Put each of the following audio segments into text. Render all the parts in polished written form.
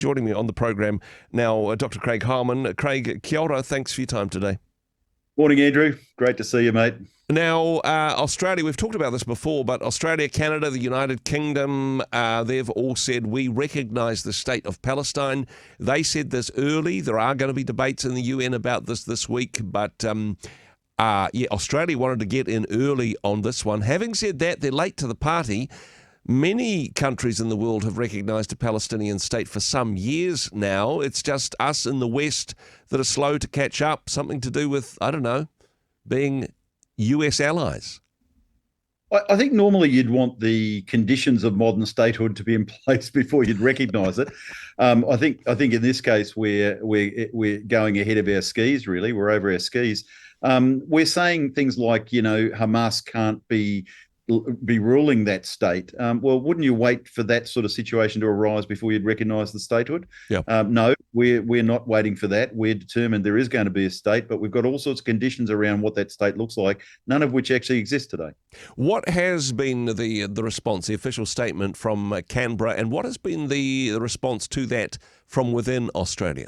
Joining me on the program now, Dr. Craig Heilmann. Craig, kia ora, thanks for your time today. Morning, Andrew. Great to see you, mate. Now, Australia, we've talked about this before, but Australia, Canada, the United Kingdom, they've all said we recognise the state of Palestine. They said this early. There are going to be debates in the UN about this week, but Australia wanted to get in early on this one. Having said that, they're late to the party. Many countries in the world have recognised a Palestinian state for some years now. It's just us in the West that are slow to catch up, something to do with, I don't know, being US allies. I think normally you'd want the conditions of modern statehood to be in place before you'd recognise it. I think in this case we're going ahead of our skis. Really, we're over our skis. We're saying things like, Hamas can't be ruling that state. Well, wouldn't you wait for that sort of situation to arise before you'd recognise the statehood? Yeah. No, we're not waiting for that. We're determined there is going to be a state, but we've got all sorts of conditions around what that state looks like, none of which actually exist today. What has been the response, the official statement from Canberra, and what has been the response to that from within Australia?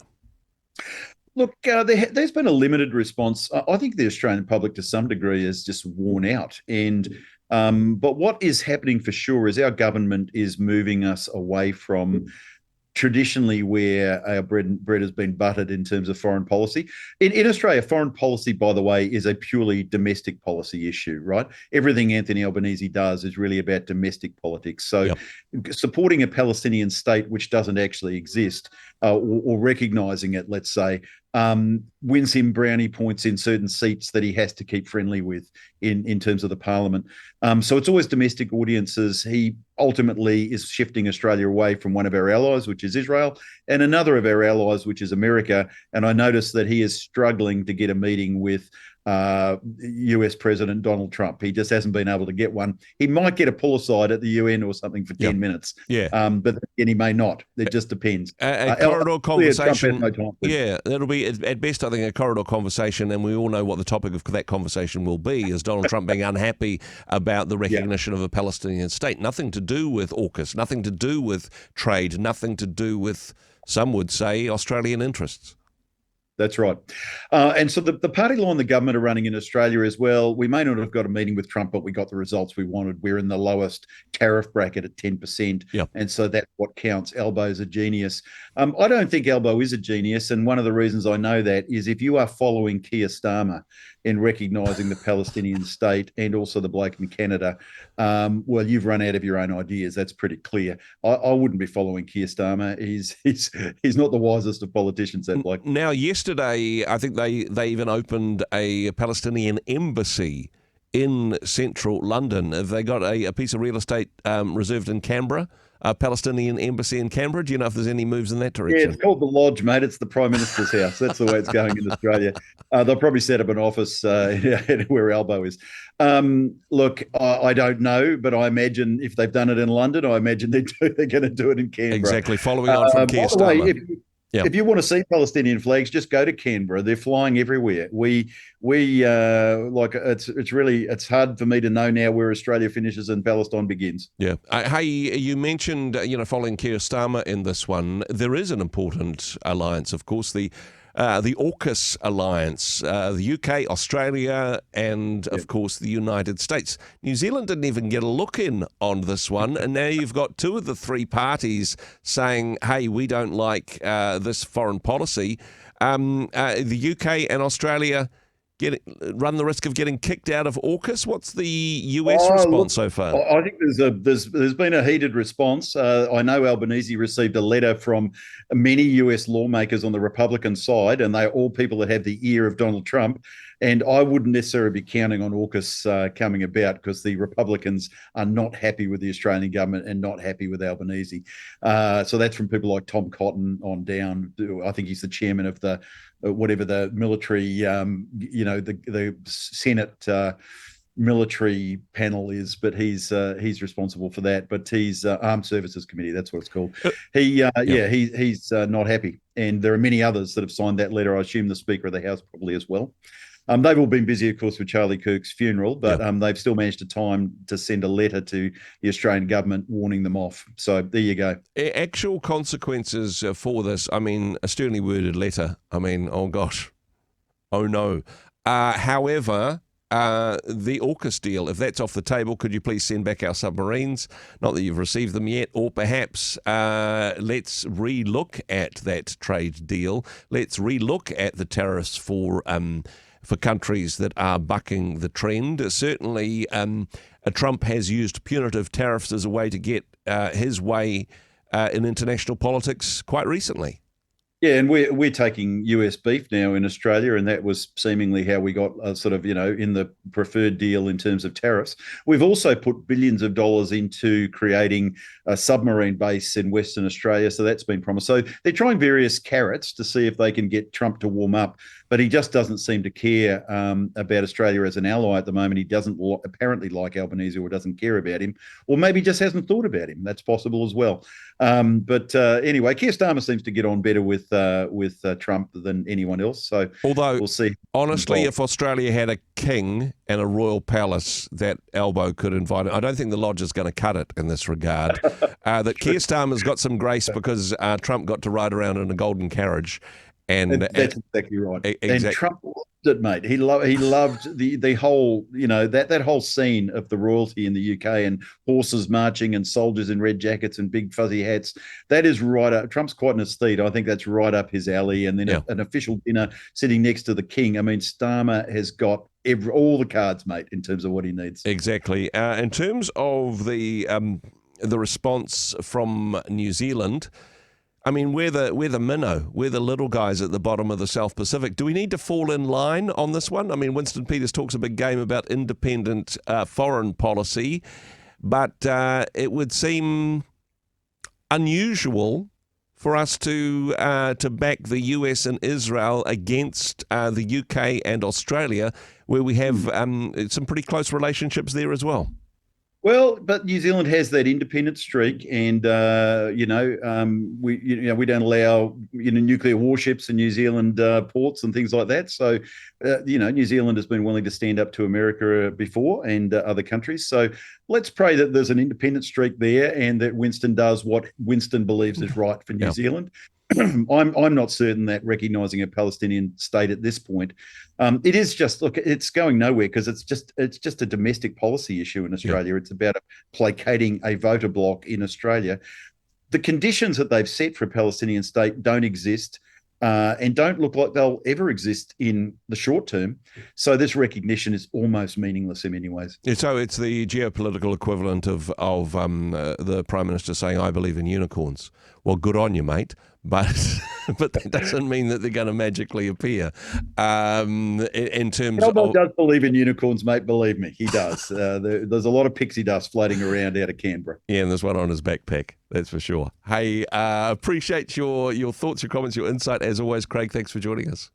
Look, there's been a limited response. I think the Australian public, to some degree, is just worn out. But what is happening for sure is our government is moving us away from traditionally where our bread has been buttered in terms of foreign policy. In Australia, foreign policy, by the way, is a purely domestic policy issue, right? Everything Anthony Albanese does is really about domestic politics. So supporting a Palestinian state which doesn't actually exist, or recognising it, let's say, wins him brownie points in certain seats that he has to keep friendly with in terms of the parliament. So it's always domestic audiences. He ultimately is shifting Australia away from one of our allies, which is Israel, and another of our allies, which is America. And I noticed that he is struggling to get a meeting with US President Donald Trump. He just hasn't been able to get one. He might get a pull aside at the UN or something for 10 minutes. But again, he may not. It just depends. A corridor conversation. No, that'll be at best, I think, a corridor conversation, and we all know what the topic of that conversation will be: is Donald Trump being unhappy about the recognition of a Palestinian state. Nothing to do with AUKUS, nothing to do with trade, nothing to do with, some would say, Australian interests. That's right. And so the party line the government are running in Australia is, well, we may not have got a meeting with Trump, but we got the results we wanted. We're in the lowest tariff bracket at 10%. And so that's what counts. Albo's a genius. I don't think Albo is a genius. And one of the reasons I know that is if you are following Keir Starmer in recognising the Palestinian state and also the bloke in Canada, well, you've run out of your own ideas. That's pretty clear. I wouldn't be following Keir Starmer. He's not the wisest of politicians, that bloke. Now, yesterday, I think they even opened a Palestinian embassy in central London. Have they got a piece of real estate reserved in Canberra? A Palestinian embassy in Canberra? Do you know if there's any moves in that direction? Yeah, it's called the Lodge, mate. It's the Prime Minister's house. That's the way it's going in Australia. They'll probably set up an office where Albo is. Look, I don't know, but I imagine if they've done it in London, I imagine they're going to do it in Canberra. Exactly, following on from Keir Starmer. If you want to see Palestinian flags, just go to Canberra. They're flying everywhere. It's hard for me to know now where Australia finishes and Palestine begins. Yeah. Hey, you mentioned, following Keir Starmer in this one, there is an important alliance, of course, the AUKUS alliance, the UK, Australia, and of course the United States. New Zealand didn't even get a look in on this one, and now you've got two of the three parties saying, hey, we don't like this foreign policy. The UK and Australia run the risk of getting kicked out of AUKUS. What's the US response so far? I think there's been a heated response. I know Albanese received a letter from many US lawmakers on the Republican side, and they're all people that have the ear of Donald Trump. And I wouldn't necessarily be counting on AUKUS coming about, because the Republicans are not happy with the Australian government and not happy with Albanese. So that's from people like Tom Cotton on down. I think he's the chairman of the whatever the military, the Senate military panel is, but he's responsible for that. But he's Armed Services Committee, that's what it's called. He's not happy, and there are many others that have signed that letter. I assume the Speaker of the House probably as well. They've all been busy, of course, with Charlie Kirk's funeral, but Yeah. they've still managed to time to send a letter to the Australian government warning them off. So there you go. Actual consequences for this, I mean, a sternly worded letter. I mean, oh gosh, oh no. However, the AUKUS deal, if that's off the table, could you please send back our submarines? Not that you've received them yet, or perhaps let's re-look at that trade deal. Let's re-look at the tariffs for countries that are bucking the trend. Certainly, Trump has used punitive tariffs as a way to get his way in international politics quite recently. Yeah, and we're taking US beef now in Australia, and that was seemingly how we got sort of, in the preferred deal in terms of tariffs. We've also put billions of dollars into creating a submarine base in Western Australia, so that's been promised. So they're trying various carrots to see if they can get Trump to warm up, but he just doesn't seem to care about Australia as an ally at the moment. He doesn't apparently like Albanese, or doesn't care about him, or maybe just hasn't thought about him. That's possible as well. But anyway, Keir Starmer seems to get on better with Trump than anyone else. So although, we'll see. Honestly, if Australia had a king and a royal palace, that elbow could invite it. I don't think the Lodge is going to cut it in this regard. That Keir Starmer's got some grace because Trump got to ride around in a golden carriage. And that's exactly right. Exactly. And Trump loved it, mate. He loved the whole, that whole scene of the royalty in the UK and horses marching and soldiers in red jackets and big fuzzy hats. That is right up. Trump's quite an aesthete. I think that's right up his alley. And then an official dinner sitting next to the king. I mean, Starmer has got all the cards, mate, in terms of what he needs. Exactly. In terms of the response from New Zealand, I mean, we're the minnow. We're the little guys at the bottom of the South Pacific. Do we need to fall in line on this one? I mean, Winston Peters talks a big game about independent foreign policy, but it would seem unusual for us to back the US and Israel against the UK and Australia, where we have some pretty close relationships there as well. Well, but New Zealand has that independent streak, and we don't allow nuclear warships in New Zealand ports and things like that. So, New Zealand has been willing to stand up to America before, and other countries. So let's pray that there's an independent streak there, and that Winston does what Winston believes is right for New Zealand. I'm not certain that recognising a Palestinian state at this point, it is just, look, it's going nowhere, because it's just a domestic policy issue in Australia. It's about placating a voter bloc in Australia. The conditions that they've set for a Palestinian state don't exist, and don't look like they'll ever exist in the short term. So this recognition is almost meaningless in many ways. So it's the geopolitical equivalent of the Prime Minister saying, "I believe in unicorns." Well, good on you, mate. But that doesn't mean that they're going to magically appear. In terms Elbow does believe in unicorns, mate. Believe me, he does. There's a lot of pixie dust floating around out of Canberra. Yeah, and there's one on his backpack. That's for sure. Hey, appreciate your thoughts, your comments, your insight as always, Craig. Thanks for joining us.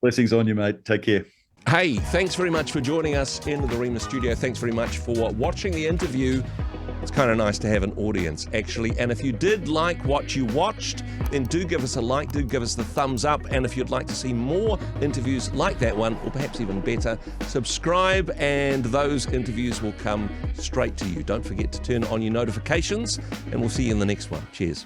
Blessings on you, mate. Take care. Hey, thanks very much for joining us in the Rhema studio. Thanks very much for watching the interview. It's kind of nice to have an audience, actually. And if you did like what you watched, then do give us a like, do give us the thumbs up. And if you'd like to see more interviews like that one, or perhaps even better, subscribe and those interviews will come straight to you. Don't forget to turn on your notifications, and we'll see you in the next one. Cheers.